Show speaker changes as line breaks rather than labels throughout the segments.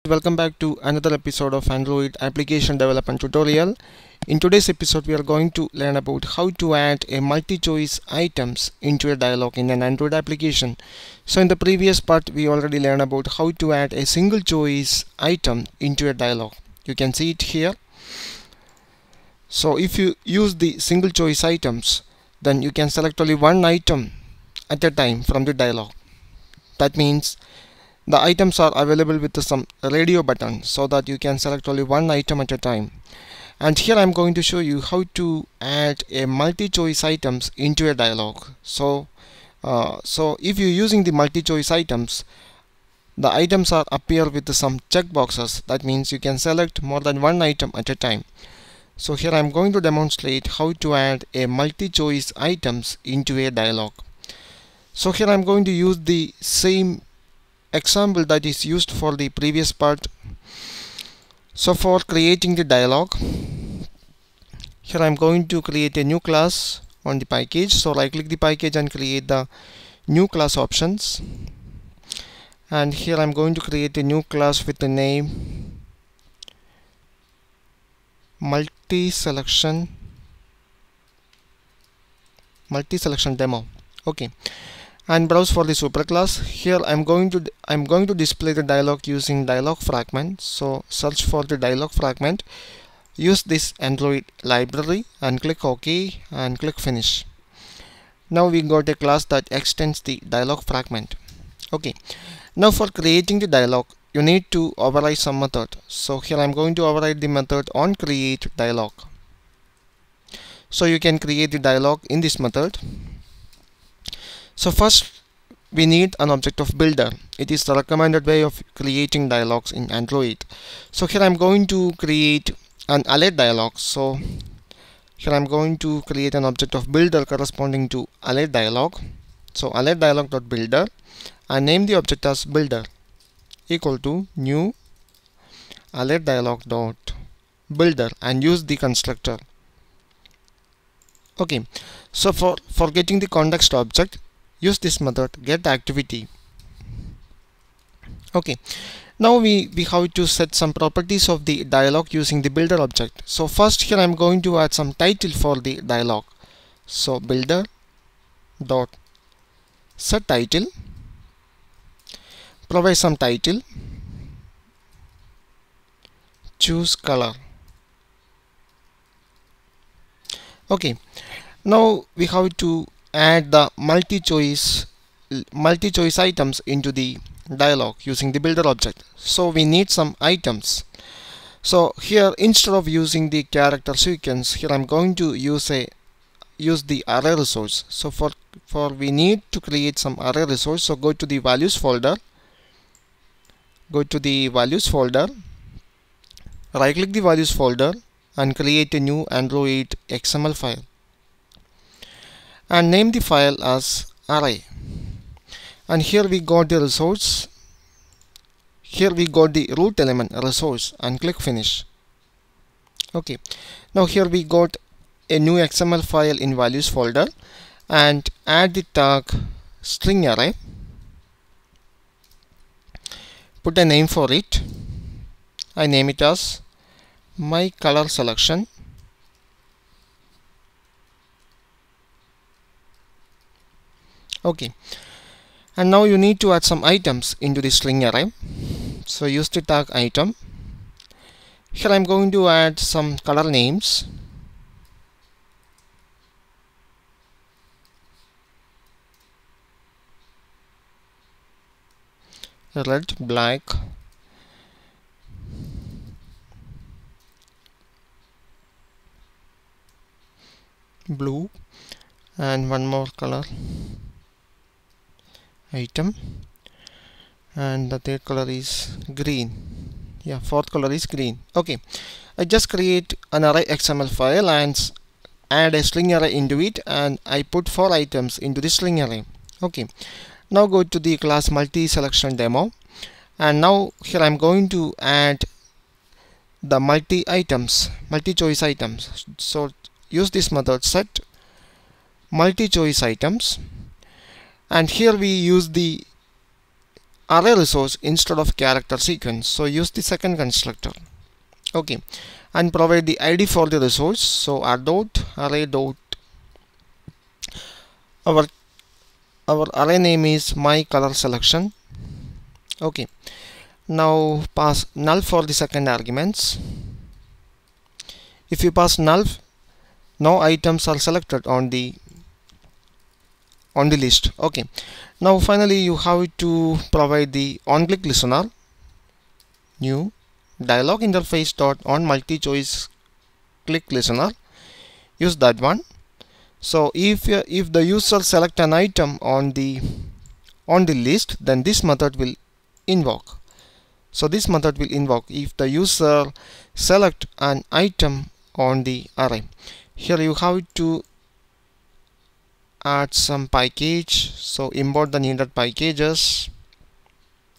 Welcome back to another episode of Android application development tutorial. In today's episode we are going to learn about how to add a multi-choice items into a dialog in an Android application. So in the previous part we already learned about how to add a single choice item into a dialog. You can see it here. So if you use the single choice items, then you can select only one item at a time from the dialog. That means the items are available with some radio button so that you can select only one item at a time. And here I'm going to show you how to add a multi-choice items into a dialog. So if you're using the multi-choice items, the items are appear with some checkboxes. That means you can select more than one item at a time. So here I'm going to demonstrate how to add a multi-choice items into a dialog. So here I'm going to use the same example that is used for the previous part. So for creating the dialog, here I'm going to create a new class on the package. So right click the package and create the new class options, and here I'm going to create a new class with the name multi-selection demo. Okay, and browse for the superclass. Here I'm going to display the dialog using dialog fragment. So search for the dialog fragment, use this Android library and click OK and click finish. Now we got a class that extends the dialog fragment. Okay, now for creating the dialog you need to override some method. So here I'm going to override the method on create dialog. So you can create the dialog in this method. So first we need an object of builder. It is the recommended way of creating dialogs in Android. So here I'm going to create an alert dialog. So here I'm going to create an object of builder corresponding to alert dialog. So alert dialog.builder, and name the object as builder equal to new alert dialog.builder and use the constructor. Okay, so for getting the context object, use this method get activity. Okay, now we have to set some properties of the dialog using the builder object. So first here I'm going to add some title for the dialog. So builder dot set title, provide some title, choose color. Okay, now we have to add the multi-choice items into the dialog using the builder object. So we need some items. So here instead of using the character sequence, here I'm going to use the array resource. So for we need to create some array resource. So go to the values folder, right click the values folder and create a new Android XML file and name the file as array. And here we got the resource, here we got the root element resource and click finish. Okay, now here we got a new XML file in values folder and add the tag string array, put a name for it. I name it as my color selection. Okay, and now you need to add some items into the string array. So use the tag item. Here I'm going to add some color names. Red, black, blue, and one more color item, and the third color is green. Yeah, fourth color is green. Okay, I just create an array XML file and add a string array into it, and I put 4 items into the string array. Okay, now go to the class multi-selection demo, and now here I'm going to add the multi-choice items. So use this method set multi-choice items, and here we use the array resource instead of character sequence. So use the second constructor. Okay, and provide the ID for the resource. So r dot array dot our array name is my color selection. Okay, now pass null for the second arguments. If you pass null, no items are selected on the list. Okay, now finally you have to provide the on-click listener, new dialog interface dot on multi-choice click listener. Use that one. So if the user select an item on the list, then this method will invoke. So this method will invoke if the user select an item on the array. Here you have to add some package, so import the needed packages.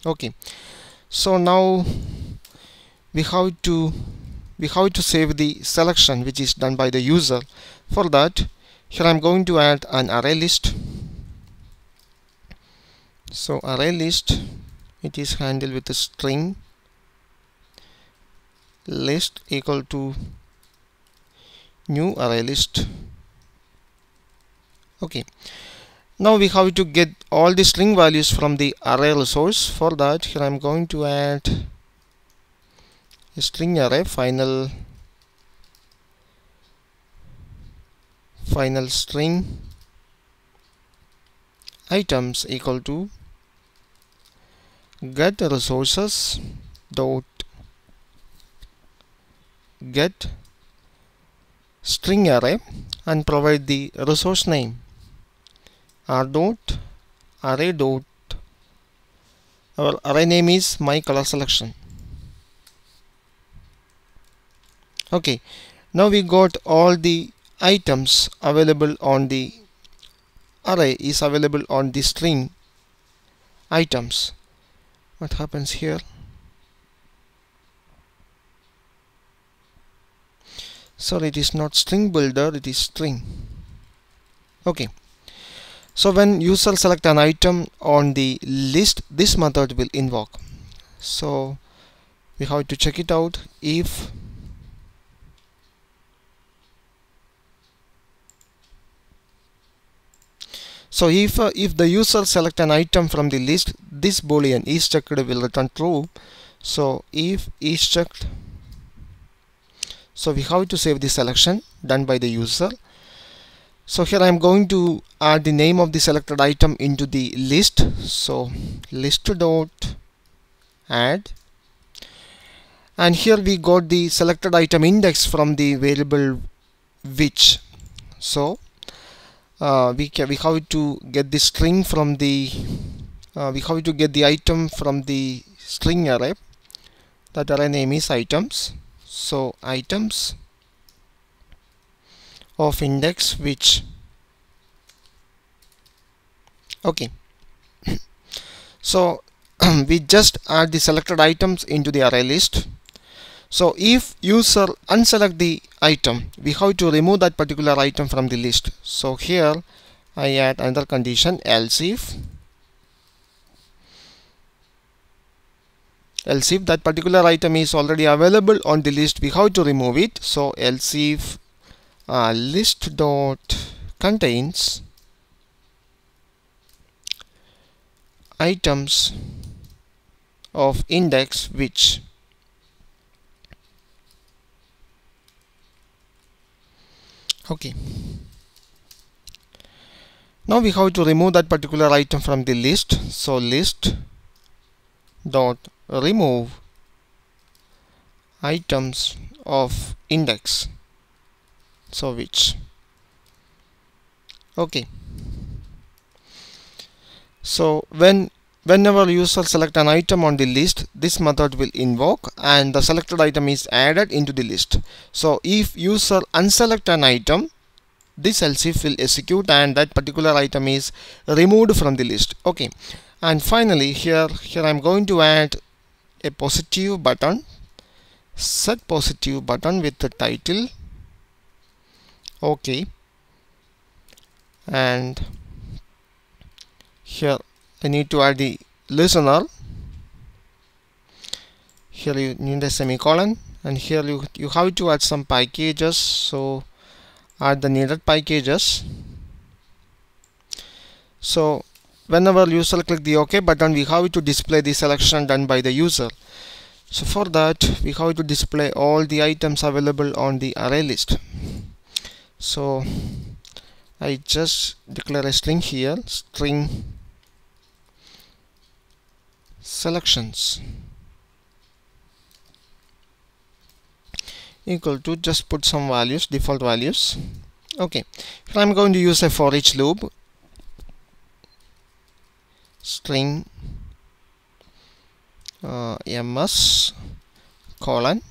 Okay, so now we have to save the selection which is done by the user. For that, here I'm going to add an array list. So array list, it is handled with a string list equal to new array list. Okay, now we have to get all the string values from the array resource. For that, here I'm going to add a string array final string items equal to get resources dot get string array and provide the resource name r dot array dot our array name is my color selection. Okay, now we got all the items available on the array is available on the string items. What happens here? Sorry, it is not string builder, it is string. Okay, so when user select an item on the list, this method will invoke. So we have to check it out. If the user select an item from the list, this boolean is checked will return true. So if is checked, so we have to save the selection done by the user. So here I am going to add the name of the selected item into the list. So list dot add, and here we got the selected item index from the variable which. So we have to get the string from the we have to get the item from the string array. That array name is items. So items of index which. Okay, so we just add the selected items into the array list. So if user unselect the item, we have to remove that particular item from the list. So here I add another condition, else if that particular item is already available on the list, we have to remove it. So else if list dot contains items of index which. Okay, now we have to remove that particular item from the list. So list dot remove items of index, so which. Okay, so whenever user select an item on the list, this method will invoke and the selected item is added into the list. So if user unselect an item, this else if will execute and that particular item is removed from the list. Okay, and finally here I am going to add a positive button, set positive button with the title. Okay, and here I need to add the listener. Here you need a semicolon, and here you have to add some packages, so add the needed packages. So whenever user click the OK button, we have to display the selection done by the user. So for that, we have to display all the items available on the array list. So I just declare a string here, string selections equal to, just put some values, default values. Okay, here I'm going to use a for each loop, string ms colon,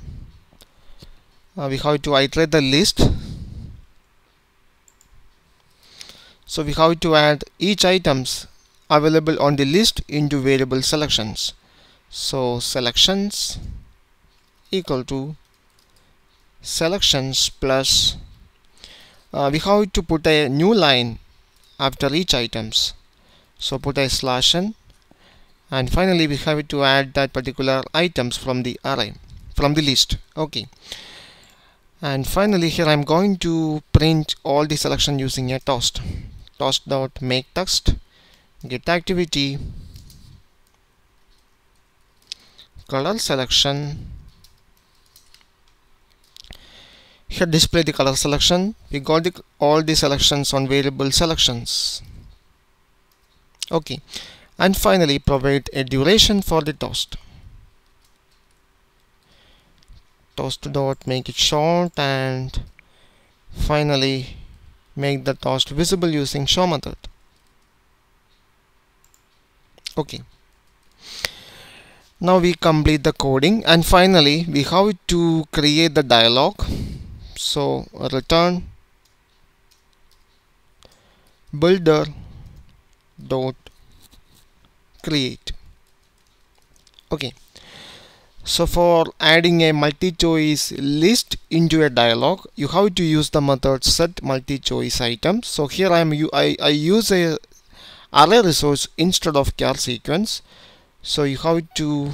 we have to iterate the list. So we have to add each items available on the list into variable selections. So selections equal to selections plus, we have to put a new line after each items. So put a slash n, and finally we have to add that particular items from the array, from the list. Okay, and finally here I'm going to print all the selection using a toast dot make text get activity color selection. Here display the color selection. We got all the selections on variable selections. Okay, and finally provide a duration for the toast dot make it short, and finally make the toast visible using show method. Okay, now we complete the coding, and finally we have to create the dialog. So return builder dot create. Okay, so for adding a multi-choice list into a dialog, you have to use the method set multi-choice items. So here I use a array resource instead of char sequence. So you have to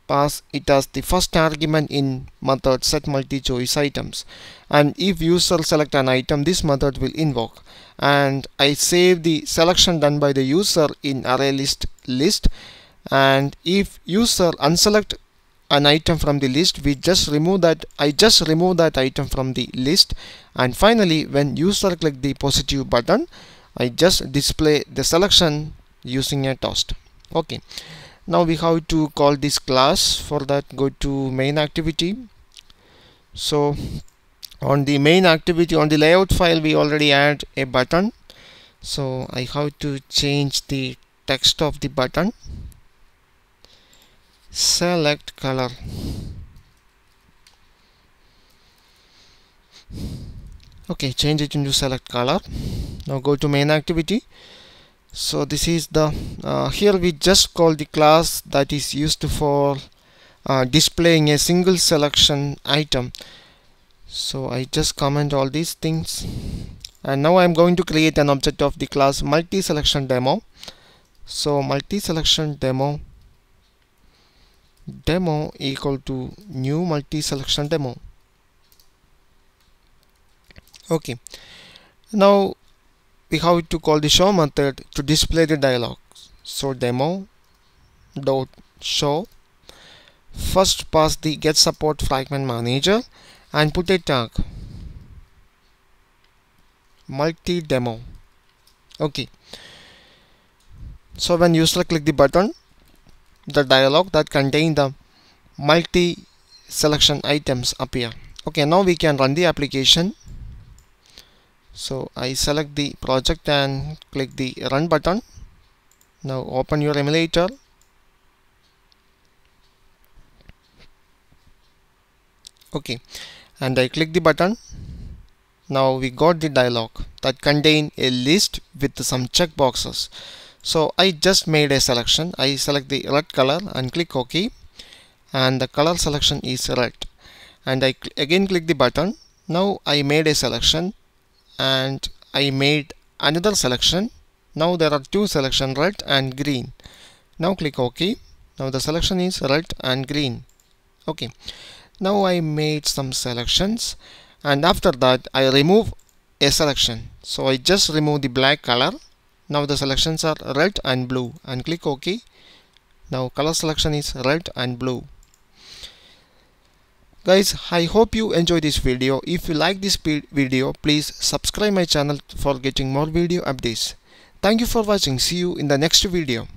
pass it as the first argument in method set multi-choice items, and if user select an item, this method will invoke, and I save the selection done by the user in array list, and if user unselect an item from the list, I just remove that item from the list. And finally when user click the positive button, I just display the selection using a toast. Okay, now we have to call this class. For that, go to main activity. So on the main activity, on the layout file, we already add a button, so I have to change the text of the button. Select color. Okay, change it into select color. Now go to main activity. So this is the here we just call the class that is used for displaying a single selection item. So I just comment all these things, and now I'm going to create an object of the class multi-selection demo. So multi-selection demo equal to new multi-selection demo. Okay, now we have to call the show method to display the dialog. So demo dot show, first pass the get support fragment manager and put a tag multi demo. Okay, so when user click the button, the dialog that contain the multi selection items appear. Okay, now we can run the application. So I select the project and click the run button. Now open your emulator. Okay, and I click the button. Now we got the dialog that contain a list with some checkboxes. So I just made a selection. I select the red color and click OK, and the color selection is red, and I again click the button. Now I made a selection and I made another selection. Now there are two selections, red and green. Now click OK. Now the selection is red and green. Okay, now I made some selections, and after that I remove a selection. So I just remove the black color. Now the selections are red and blue, and click OK. Now color selection is red and blue. Guys, I hope you enjoy this video. If you like this video, please subscribe my channel for getting more video updates. Thank you for watching. See you in the next video.